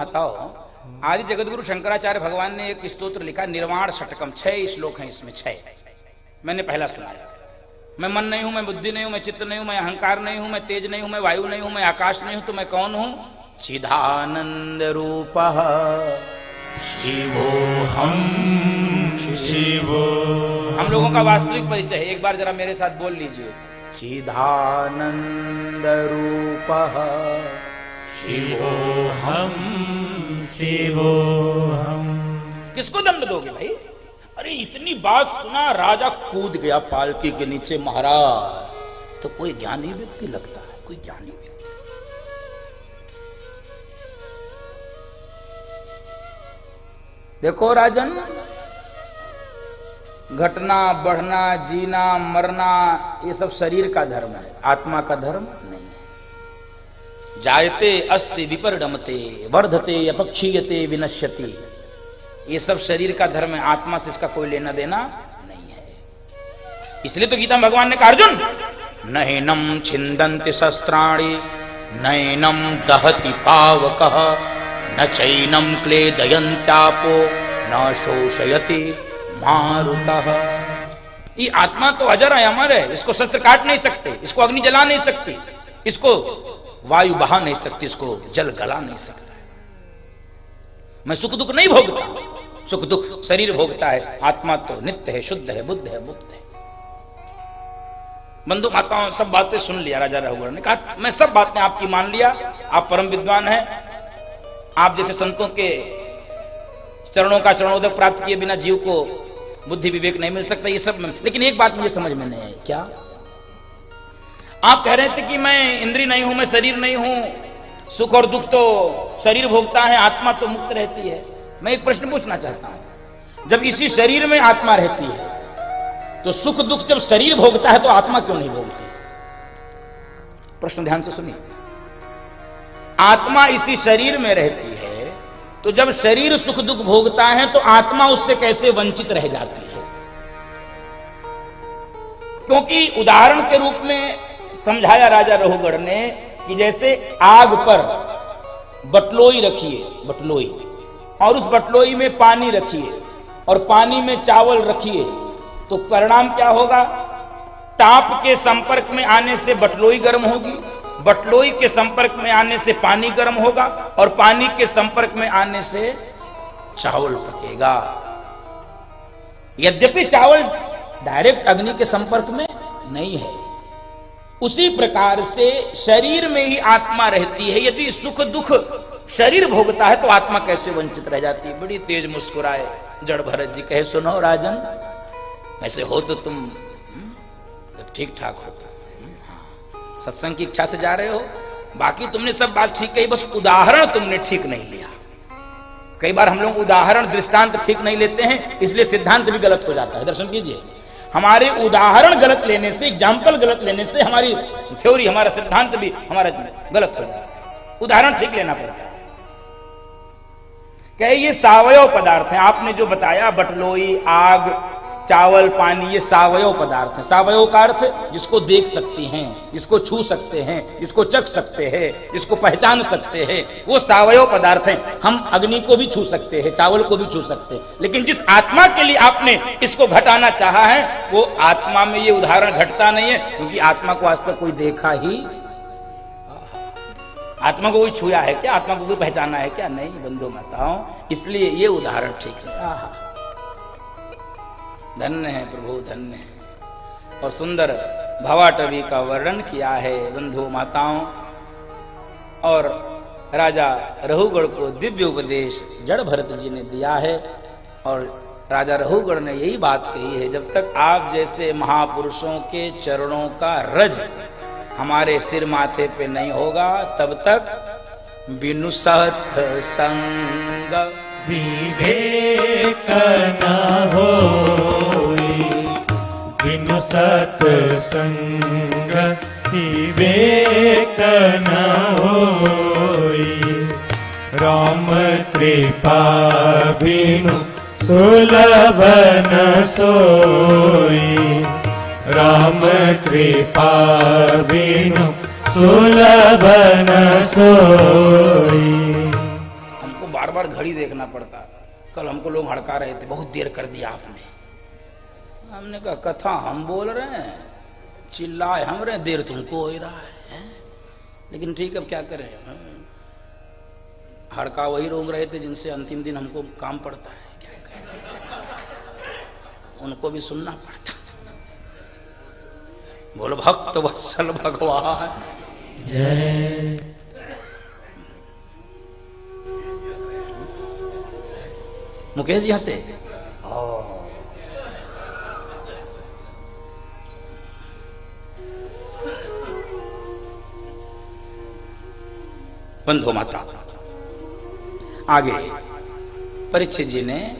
माताओं, आदि जगतगुरु शंकराचार्य भगवान ने एक स्तोत्र लिखा, निर्वाण षटकम, 6 श्लोक हैं इसमें, 6। मैंने पहला सुनाया। मैं मन नहीं हूं, मैं बुद्धि नहीं हूं, मैं चित्त नहीं हूं, मैं अहंकार नहीं हूं, मैं तेज नहीं हूं, मैं वायु नहीं हूं, मैं आकाश नहीं हूं, तो मैं कौन हूं? चिदानंद रूपः शिवोऽहं शिवो। हम लोगों का वास्तविक परिचय है, एक बार जरा मेरे साथ बोल लीजिए, चिदानंद रूपः शिवोऽहं शिवोऽहं। किसको दंड दोगे भाई? अरे इतनी बात सुना, राजा कूद गया पालकी के नीचे, महाराज तो कोई ज्ञानी व्यक्ति लगता है, कोई ज्ञानी व्यक्ति। देखो राजन, घटना बढ़ना, जीना मरना, ये सब शरीर का धर्म है, आत्मा का धर्म नहीं है। जायते अस्ति विपर्णमते वर्धते अपक्षीयते विनश्यति, ये सब शरीर का धर्म है, आत्मा से इसका कोई लेना देना नहीं है। इसलिए तो गीता में भगवान ने कहा, अर्जुन नैनम छिन्दन्ति शस्त्राणि नैनम दहति पावकः न चैनम क्लेदयन्त्यापो न शोषयति मारुतः। ये आत्मा तो अजर है, अमर है, इसको शस्त्र काट नहीं सकते, इसको अग्नि जला नहीं सकती, इसको वायु बहा नहीं सकती, इसको जल गला नहीं सकता। मैं सुख दुख नहीं भोगता, सुख दुख शरीर भोगता है, आत्मा तो नित्य है, शुद्ध है, बुद्ध है, मुक्त है। बंधु माताओं, सब बातें सुन लिया राजा रघुवर ने कहा, मैं सब बातें आपकी मान लिया, आप परम विद्वान हैं, आप जैसे संतों के चरणों का चरणोदक प्राप्त किए बिना जीव को बुद्धि विवेक नहीं मिल सकता, ये सब। लेकिन एक बात मुझे समझ में नहीं आई, क्या आप कह रहे थे कि मैं इंद्रिय नहीं हूं, मैं शरीर नहीं हूं, सुख और दुख तो शरीर भोगता है, आत्मा तो मुक्त रहती है। मैं एक प्रश्न पूछना चाहता हूं, जब इसी शरीर में आत्मा रहती है तो सुख दुख जब शरीर भोगता है तो आत्मा क्यों नहीं भोगती? प्रश्न ध्यान से सुनिए। आत्मा इसी शरीर में रहती है तो जब शरीर सुख दुख भोगता है तो आत्मा उससे कैसे वंचित रह जाती है? क्योंकि उदाहरण के रूप में समझाया राजा रघुगढ़ ने कि जैसे आग पर बटलोई रखिए, बटलोई, और उस बटलोई में पानी रखिए और पानी में चावल रखिए, तो परिणाम क्या होगा? ताप के संपर्क में आने से बटलोई गर्म होगी, बटलोई के संपर्क में आने से पानी गर्म होगा और पानी के संपर्क में आने से चावल पकेगा। यद्यपि चावल डायरेक्ट अग्नि के संपर्क में नहीं है, उसी प्रकार से शरीर में ही आत्मा रहती है। यदि सुख दुख शरीर भोगता है तो आत्मा कैसे वंचित रह जाती है? बड़ी तेज मुस्कुराए जड़ भरत जी, कहे सुनो राजन, ऐसे हो तो तुम ठीक ठाक होता, सत्संग की इच्छा से जा रहे हो, बाकी तुमने सब बात ठीक कही, बस उदाहरण तुमने ठीक नहीं लिया। कई बार हम लोग उदाहरण दृष्टांत ठीक नहीं लेते हैं, इसलिए सिद्धांत भी गलत हो जाता है। दर्शन कीजिए, हमारे उदाहरण गलत लेने से, एग्जाम्पल गलत लेने से हमारी थ्योरी, हमारा सिद्धांत भी हमारा गलत हो जाता है। उदाहरण ठीक लेना पड़ता है। कहे ये सावयव पदार्थ हैं, आपने जो बताया बटलोई, आग, चावल, पानी, ये सावयव पदार्थ हैं। सावयव का अर्थ जिसको देख सकते हैं, जिसको छू सकते हैं, जिसको चख सकते हैं, जिसको पहचान सकते हैं, वो सावयव पदार्थ हैं। हम अग्नि को भी छू सकते हैं, चावल को भी छू सकते हैं, लेकिन जिस आत्मा के लिए आपने इसको घटाना चाहा है वो आत्मा में ये उदाहरण घटता नहीं है, क्योंकि आत्मा को आज तक कोई देखा ही, आत्मा को कोई छुया है क्या? आत्मा को कोई पहचाना है क्या? नहीं बंधु माताओं, इसलिए ये उदाहरण ठीक है। धन्य है प्रभु, धन्य है। और सुंदर भवाटवी का वर्णन किया है बंधु माताओं। और राजा रघुगढ़ को दिव्य उपदेश जड़ भरत जी ने दिया है। और राजा रघुगढ़ ने यही बात कही है, जब तक आप जैसे महापुरुषों के चरणों का रज हमारे सिर माथे पे नहीं होगा, तब तक बिनु सत्संग विवेक न होई, बिनु सत्संग विवेक न होई। राम कृपा बिनु सुलभ न सोई, राम कृपा बिनु सुलभ न सोई। बार बार घड़ी देखना पड़ता। कल हमको लोग हड़का रहे थे, बहुत देर कर दिया आपने। हमने कहा कथा हम बोल रहे हैं, चिल्लाए हम रहे, देर तुमको हो रहा है। लेकिन ठीक, अब क्या करें, हड़का वही रोक रहे थे जिनसे अंतिम दिन हमको काम पड़ता है, क्या करें, उनको भी सुनना पड़ता। बोल भक्त वत्सल भगवान जय। मुकेश जी हंसे। बंधु माता आगे परीक्षित जी ने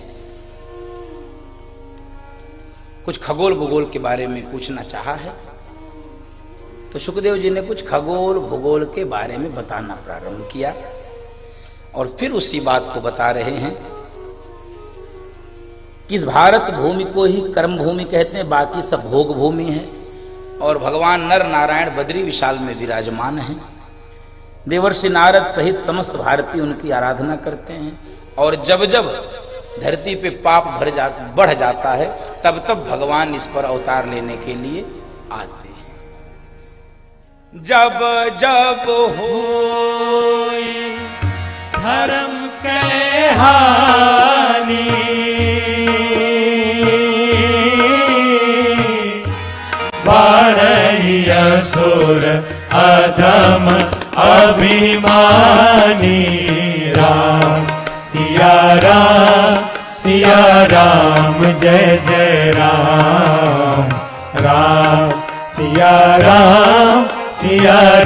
कुछ खगोल भूगोल के बारे में पूछना चाहा है, तो सुखदेव जी ने कुछ खगोल भूगोल के बारे में बताना प्रारंभ किया और फिर उसी बात को बता रहे हैं कि इस भारत भूमि को ही कर्म भूमि कहते हैं, बाकी सब भोग भूमि है। और भगवान नर नारायण बद्री विशाल में विराजमान हैं। देवर्षि नारद सहित समस्त भारतीय उनकी आराधना करते हैं। और जब जब धरती पे पाप बढ़ जाता है, तब तब भगवान इस पर अवतार लेने के लिए आते हैं। जब जब होई धर्म के हानि, बाढ़ई असुर अधम अभिमानी, राम सिया राम जय जय राम, राम सिया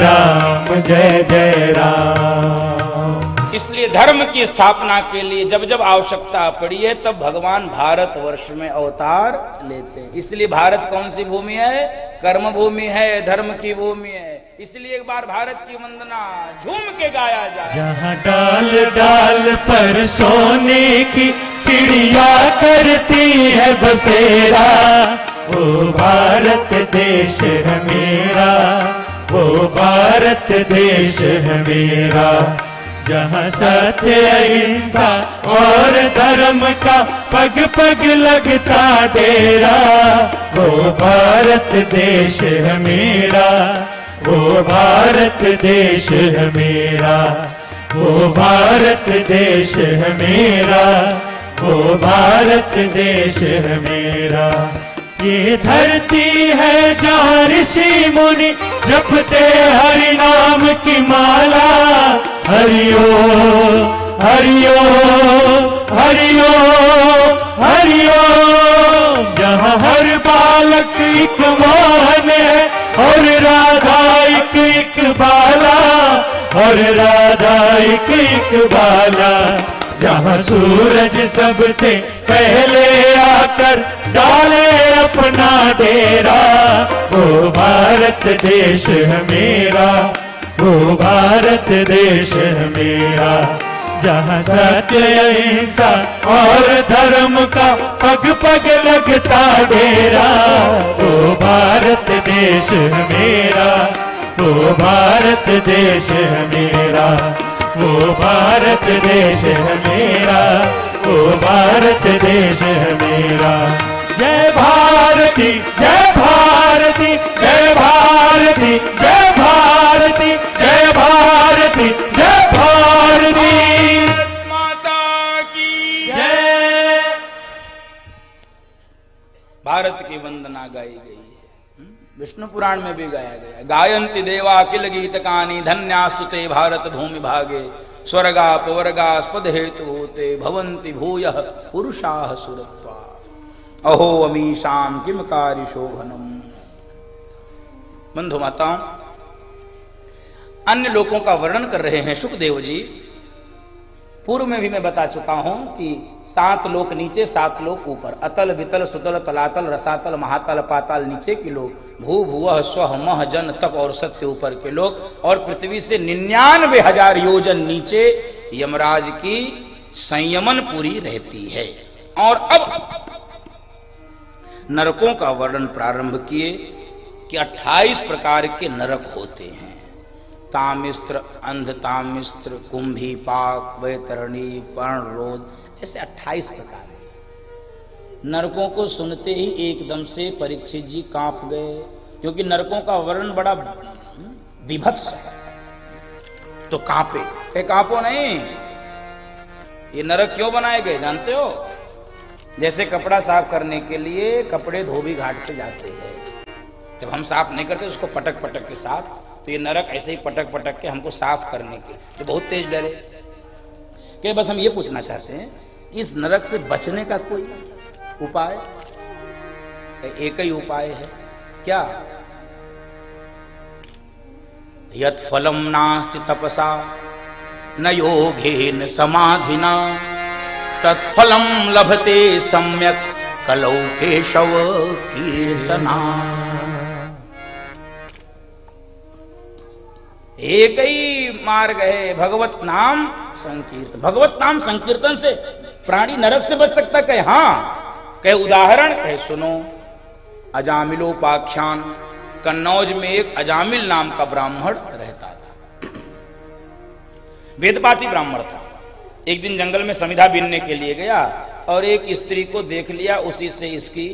राम जय जय राम। इसलिए धर्म की स्थापना के लिए जब जब आवश्यकता पड़ी है, तब भगवान भारतवर्ष में अवतार लेते हैं। इसलिए भारत कौन सी भूमि है? कर्म भूमि है, धर्म की भूमि है। इसलिए एक बार भारत की वंदना झूम के गाया जाए। जहाँ डाल डाल पर सोने की चिड़िया करती है बसेरा, वो भारत देश है मेरा, वो भारत देश है मेरा। जहाँ सत्य अहिंसा और धर्म का पग पग लगता डेरा, वो भारत देश है मेरा, वो भारत देश है मेरा, वो भारत देश है मेरा, वो भारत देश है मेरा। ये धरती है जहाँ ऋषि मुनि जपते हरि नाम की माला, हरिओ हरिओ हरिओ हरिओ। जहाँ हर बालक एक मोहन है और राधा एक बाला, और राधा एक बाला। जहाँ सूरज सबसे पहले आकर डाले अपना डेरा, वो भारत देश है मेरा, वो भारत देश है मेरा। जहाँ सत्य अहिंसा और धर्म का पग पग लगता डेरा, वो भारत देश है मेरा, वो भारत देश है मेरा, वो भारत देश है मेरा, वो भारत देश है मेरा। जय भारती जय भारती जय भारती जय भारती जय भारती जय भारती माता की जय। भारत की वंदना गाई गई है, विष्णु पुराण में भी गाया गया। गायन्ति देवा किल गीत कानी, धन्यास्तु ते भारत भूमि भागे। स्वर्गापवर्गा स्पद हेतु होते, भवन्ति भूयः पुरुषाः सुरत्वा। अहो अमीशाम किम कार्य शोभनम। बंधु माताओं, अन्य लोकों का वर्णन कर रहे हैं सुखदेव जी। पूर्व में भी मैं बता चुका हूं कि 7 लोक नीचे 7 लोक ऊपर, अतल वितल सुतल तलातल रसातल महातल पाताल नीचे के लोग, भू भुवः स्वः मह जन तप और सत्य ऊपर के लोग, और पृथ्वी से 99,000 योजन नीचे यमराज की संयमन पूरी रहती है। और अब नरकों का वर्णन प्रारंभ किए कि 28 प्रकार के नरक होते हैं। तामिस्त्र, अंधतामिस्त्र, कुंभी पाक, वैतरणी, पर्णरोध, ऐसे 28 प्रकार हैं। नरकों को सुनते ही एकदम से परीक्षित जी कांप गए, क्योंकि नरकों का वर्णन बड़ा विभत्स है। तो कांपे, कहे कांपो नहीं, ये नरक क्यों बनाए गए जानते हो? जैसे कपड़ा साफ करने के लिए कपड़े धोबी घाट पे जाते हैं, जब हम साफ नहीं करते उसको पटक पटक के साफ, तो ये नरक ऐसे ही पटक पटक के हमको साफ करने के तो बहुत तेज डरे। कि बस हम ये पूछना चाहते हैं, इस नरक से बचने का कोई उपाय? एक ही उपाय है, क्या? यत् फलम नास्ति तपसा न योगेन समाधिना तत्फलम लभते सम्यक कलौ केशव कीर्तना। एक ही मार्ग है, भगवत नाम संकीर्तन। भगवत नाम संकीर्तन से प्राणी नरक से बच सकता है? हाँ। कहे उदाहरण, कहे सुनो। अजामिलोपाख्यान, कन्नौज में एक अजामिल नाम का ब्राह्मण रहता था, वेदपाठी ब्राह्मण था। एक दिन जंगल में समिधा बीनने के लिए गया और एक स्त्री को देख लिया, उसी से इसकी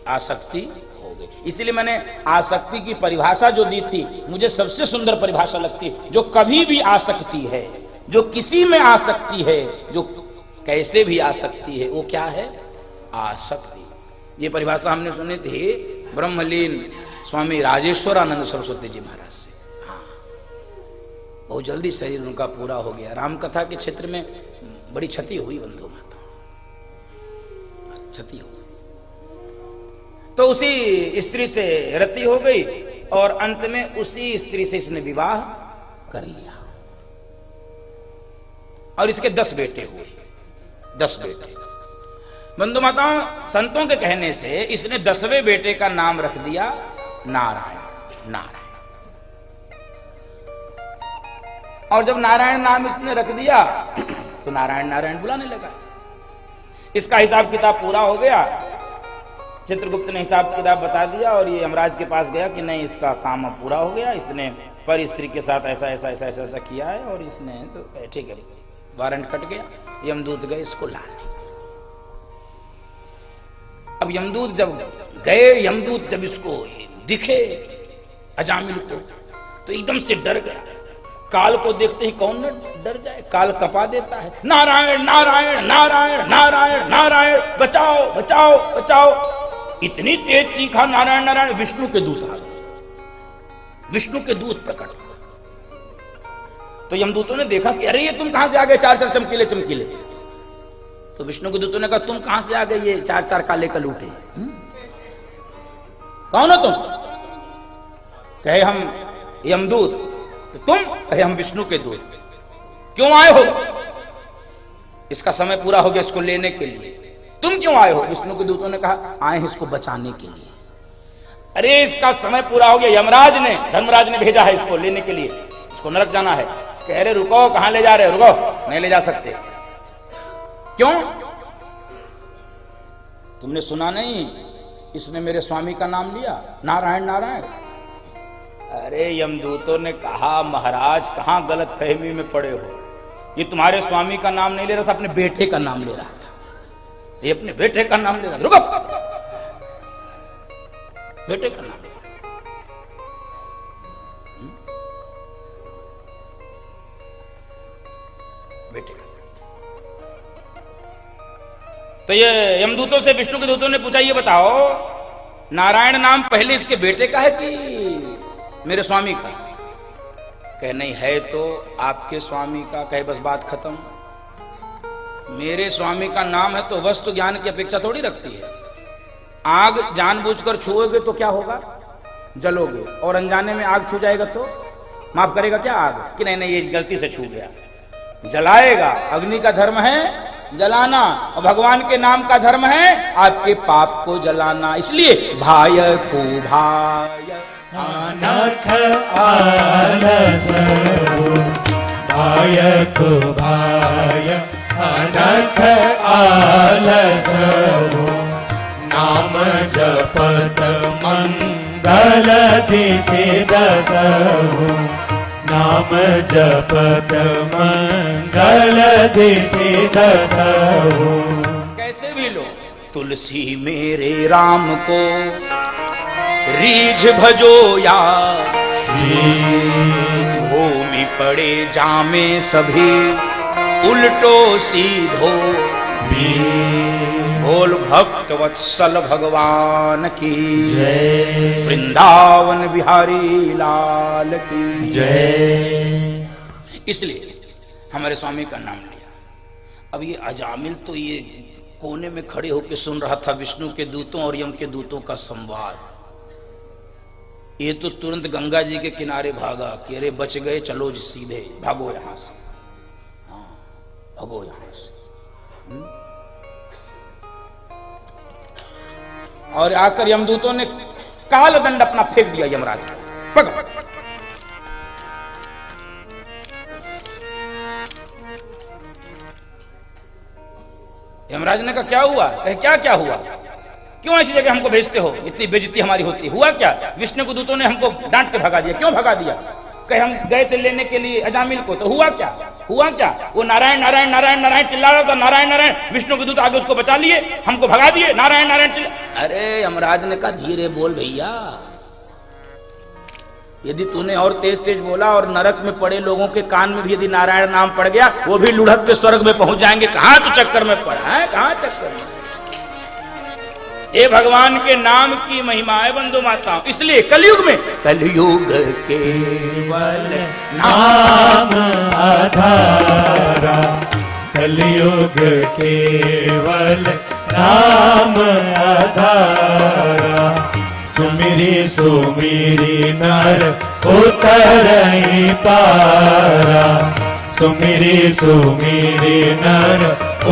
आसक्ति हो गई। इसीलिए मैंने आसक्ति की परिभाषा जो दी थी, मुझे सबसे सुंदर परिभाषा लगती है। जो कभी भी आसक्ति है, जो किसी में आसक्ति है, जो कैसे भी आसक्ति है, वो क्या है? आसक्ति। ये परिभाषा हमने सुनी थी ब्रह्मलीन स्वामी राजेश्वरानंद सरस्वती जी महाराज से। हाँ, बहुत जल्दी शरीर उनका पूरा हो गया। रामकथा के क्षेत्र में बड़ी क्षति हुई बंधु माता, क्षति हो गई। तो उसी स्त्री से रति हो गई और अंत में उसी स्त्री से इसने विवाह कर लिया और इसके 10 बेटे हुए। 10 बेटे। बंधु माताओं, संतों के कहने से इसने 10वें बेटे का नाम रख दिया नारायण। नारायण। और जब नारायण नाम इसने रख दिया तो नारायण नारायण बुलाने लगा। इसका हिसाब किताब पूरा हो गया। चित्रगुप्त ने हिसाब किताब बता दिया और ये यमराज के पास गया कि नहीं, इसका काम अब पूरा हो गया, इसने पर स्त्री के साथ ऐसा ऐसा ऐसा ऐसा ऐसा किया है और इसने तो ठीक है, वारंट कट गया। यमदूत गए इसको लाने। अब यमदूत जब गए, यमदूत जब इसको दिखे अजामिल को तो एकदम से डर गया। काल को देखते ही कौन न डर जाए? काल कपा देता है, नारायण नारायण नारायण नारायण नारायण, बचाओ बचाओ बचाओ। इतनी तेज चीखा नारायण नारायण, विष्णु के दूत आ गए। विष्णु के दूत प्रकट। तो यमदूतों ने देखा कि अरे ये तुम कहां से आ गए 4 चमकीले चमकीले। तो विष्णु के दूतों ने कहा तुम कहां से आ गए ये 4 काले कलूटे? कौन हो तुम? कहे हम यमदूत। तो तुम? कहे हम विष्णु के दूत। क्यों आए हो? इसका समय पूरा हो गया इसको लेने के लिए। तुम क्यों आए हो? विष्णु के दूतों ने कहा आए हैं इसको बचाने के लिए। अरे इसका समय पूरा हो गया, यमराज ने, धर्मराज ने भेजा है इसको लेने के लिए, इसको नरक जाना है। कह रहे रुको, कहां ले जा रहे हो? रुको, नहीं ले जा सकते। क्यों? तुमने सुना नहीं इसने मेरे स्वामी का नाम लिया, नारायण नारायण। अरे यमदूतों ने कहा महाराज कहां गलत फहमी में पड़े हो, ये तुम्हारे स्वामी का नाम नहीं ले रहा था, अपने बेटे का नाम ले रहा था। ये अपने बेटे का नाम ले रहा था। रुको, बेटे का नाम ले रहा। बेटे का। तो ये यमदूतों से विष्णु के दूतों ने पूछा ये बताओ नारायण नाम पहले इसके बेटे का है कि मेरे स्वामी का? कहे नहीं है तो आपके स्वामी का। कहे बस बात खत्म। मेरे स्वामी का नाम है तो वस्तु ज्ञान की अपेक्षा थोड़ी रखती है। आग जानबूझकर छुओगे तो क्या होगा? जलोगे। और अनजाने में आग छू जाएगा तो माफ करेगा क्या आग? कि नहीं नहीं ये गलती से छू गया, जलाएगा। अग्नि का धर्म है जलाना और भगवान के नाम का धर्म है आपके पाप को जलाना। इसलिए भाय को भाय अनख आलस भाय को भाय अनख आलस नाम जपत मंगल दिशि दस नाम जपत मंगल दिशि दसहु। कैसे भी लो, तुलसी मेरे राम को रीझ भजो या, भूमि पड़े जामे सभी उल्टो सीधो। बोल भक्त वत्सल भगवान की जय, वृंदावन बिहारी लाल की जय। इसलिए हमारे स्वामी का नाम लिया। अब ये अजामिल तो ये कोने में खड़े होकर सुन रहा था विष्णु के दूतों और यम के दूतों का संवाद। ये तो तुरंत गंगा जी के किनारे भागा कि अरे बच गए, चलो जी सीधे भागो यहां से, हाँ भागो यहां से। और आकर यमदूतों ने काल दंड अपना फेंक दिया यमराज का, पकड़। यमराज ने कहा क्या हुआ? कहे क्या क्या हुआ, क्यों ऐसी जगह हमको भेजते हो, इतनी बेइज्जती हमारी होती है, हुआ क्या? विष्णु को दूतों ने हमको डांट के भगा दिया। क्यों भगा दिया? कहे हम गए थे लेने के लिए अजामिल को, तो हुआ क्या? हुआ क्या? वो नारायण नारायण नारायण नारायण चिल्ला रहा था, नारायण नारायण। विष्णु के दूत आगे उसको बचा लिए, हमको भगा दिए, नारायण नारायण चिल्ला। अरे यमराज ने कहा धीरे बोल भैया, यदि तूने और तेज तेज बोला और नरक में पड़े लोगों के कान में भी यदि नारायण नाम पड़ गया, वो भी लुढ़क के स्वर्ग में पहुंच जाएंगे। कहां तू चक्कर में पड़ा है, कहां चक्कर में? ये भगवान के नाम की महिमा है बंधु माताओं। इसलिए कलयुग में, कलयुग केवल नाम आधारा, कलयुग केवल नाम आधारा। सुमिरी सुमिरी नर उतरहि पारा, सुमिरी सुमिरी नर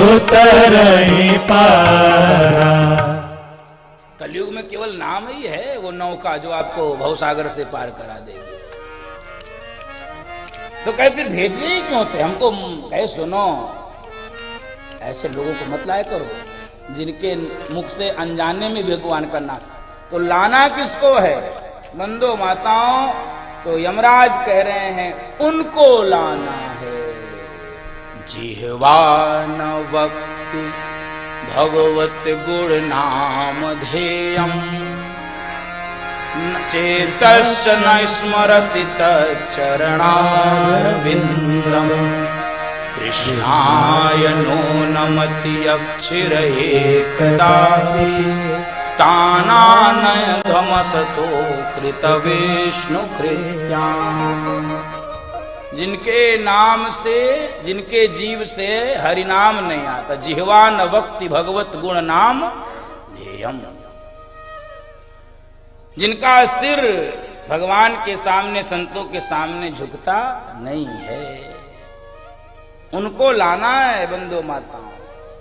उतरहि पारा। कलयुग में केवल नाम ही है वो नौका जो आपको भवसागर से पार करा देगी। तो कहे फिर भेजने ही क्यों थे हमको? कहे सुनो, ऐसे लोगों को मत लाया करो जिनके मुख से अनजाने में भगवान का नाम। तो लाना किसको है बंदो माताओं? तो यमराज कह रहे हैं उनको लाना है। जिह्वा न वक्ति भगवत गुण नाम ध्येयम्, चेतश्च न स्मरति तच्चरणारविन्दम्। कृष्णाय नो नमति अक्षिर एकदापि, तानानय धमसतो कृतविष्णु कृत्याम्। जिनके नाम से, जिनके जीव से हरिनाम नहीं आता, जिह्वा न वक्ति भगवत गुण नाम ध्येयम्। जिनका सिर भगवान के सामने, संतों के सामने झुकता नहीं है, उनको लाना है बंधु माताओं।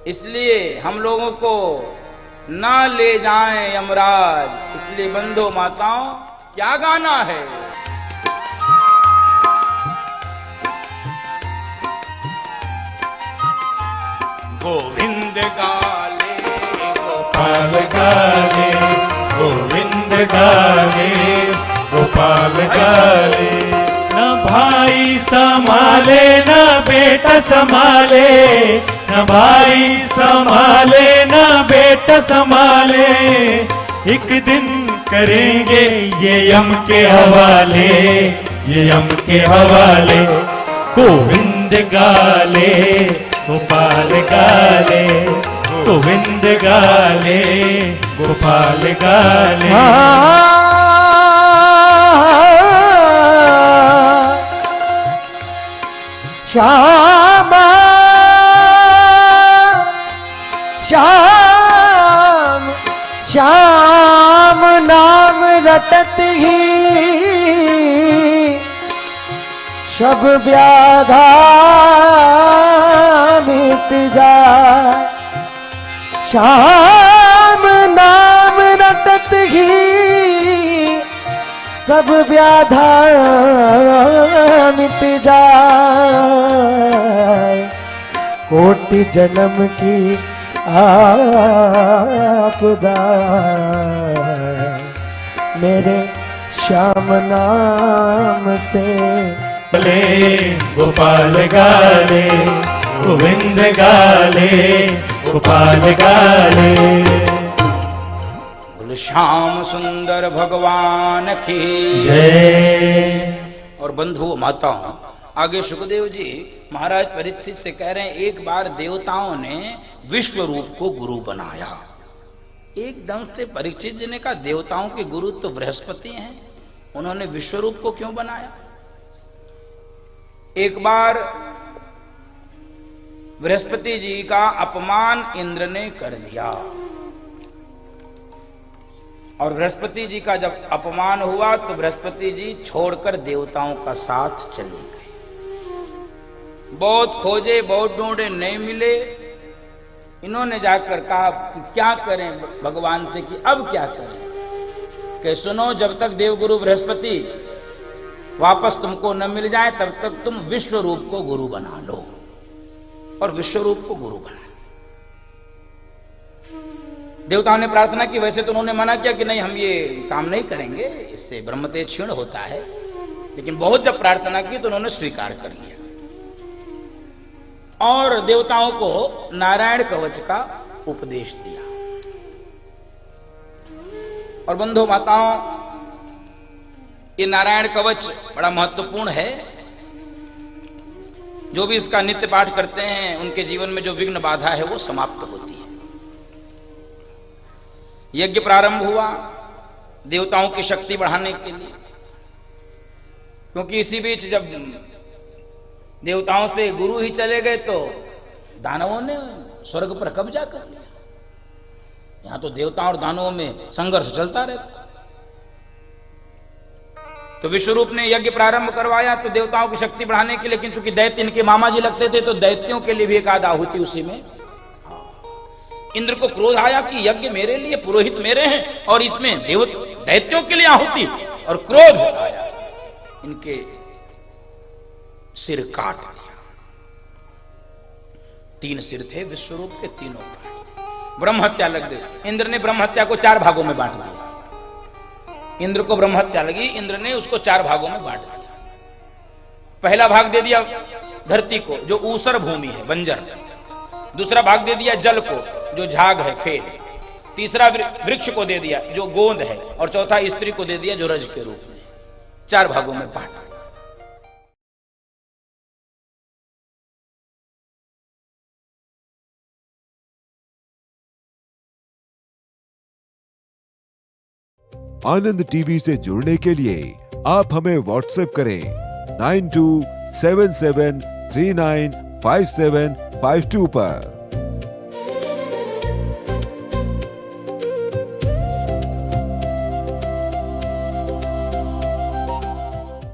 इसलिए हम लोगों को ना ले जाएं यमराज। इसलिए बंधु माताओं क्या गाना है? गोविंद गाले गोपाल गाले, गोविंद गाले गोपाल गाले। न भाई संभाले न बेटा संभाले, न भाई संभाले न बेटा संभाले। एक दिन करेंगे ये यम के हवाले, ये यम के हवाले। गोविंद गाले गोपाल गाले, गोविंद गाले गोपाल गाले। श्याम श्याम श्याम नाम रटत ही सब व्याधा मिट जाए। श्याम नाम रटत ही सब व्याधा मिट जाए। कोटि जन्म की आपदा मेरे श्याम नाम से ले गोपाल गाले, गोविंद गाले, गोपाल गाले। बोले श्याम सुंदर भगवान की जय। और बंधुओं माताओं, आगे सुखदेव जी महाराज परीक्षित से कह रहे हैं, एक बार देवताओं ने विश्व रूप को गुरु बनाया। एकदम से परीक्षित जी ने कहा, देवताओं के गुरु तो बृहस्पति हैं, उन्होंने विश्व रूप को क्यों बनाया? एक बार बृहस्पति जी का अपमान इंद्र ने कर दिया, और बृहस्पति जी का जब अपमान हुआ तो बृहस्पति जी छोड़कर देवताओं का साथ चले गए। बहुत खोजे, बहुत ढूंढे, नहीं मिले। इन्होंने जाकर कहा कि क्या करें भगवान से, कि अब क्या करें? कि सुनो, जब तक देवगुरु बृहस्पति वापस तुमको न मिल जाए तब तक तुम विश्व रूप को गुरु बना लो। और विश्व रूप को गुरु बनाया। देवताओं ने प्रार्थना की, वैसे तो उन्होंने मना किया कि नहीं, हम ये काम नहीं करेंगे, इससे ब्रह्मतेज क्षीण होता है, लेकिन बहुत जब प्रार्थना की तो उन्होंने स्वीकार कर लिया और देवताओं को नारायण कवच का उपदेश दिया। और बंधु माताओं, ये नारायण कवच बड़ा महत्वपूर्ण है। जो भी इसका नित्य पाठ करते हैं उनके जीवन में जो विघ्न बाधा है वो समाप्त होती है। यज्ञ प्रारंभ हुआ देवताओं की शक्ति बढ़ाने के लिए, क्योंकि इसी बीच जब देवताओं से गुरु ही चले गए तो दानवों ने स्वर्ग पर कब्जा कर लिया। यहां तो देवताओं और दानवों में संघर्ष चलता रहता। तो विश्वरूप ने यज्ञ प्रारंभ करवाया तो देवताओं की शक्ति बढ़ाने के लिए, लेकिन चूंकि दैत्य इनके मामा जी लगते थे तो दैत्यों के लिए भी एक आध आहुति उसी में। इंद्र को क्रोध आया कि यज्ञ मेरे लिए, पुरोहित मेरे हैं, और इसमें दैत्यों के लिए आहुति, और क्रोध आया, इनके सिर काट दिया। 3 सिर थे विश्वरूप के, तीनों काट, ब्रह्म हत्या लग गई। इंद्र ने ब्रह्म हत्या को 4 भागों में बांट दिया। इंद्र को ब्रह्म हत्या लगी, इंद्र ने उसको 4 भागों में बांट दिया। पहला भाग दे दिया धरती को, जो ऊसर भूमि है, बंजर। दूसरा भाग दे दिया जल को, जो झाग है, फेल। तीसरा वृक्ष को दे दिया, जो गोंद है, और चौथा स्त्री को दे दिया, जो रज के रूप में। 4 भागों में बांट दिया। आनंद टीवी से जुड़ने के लिए आप हमें व्हाट्सएप करें 9277395752 पर।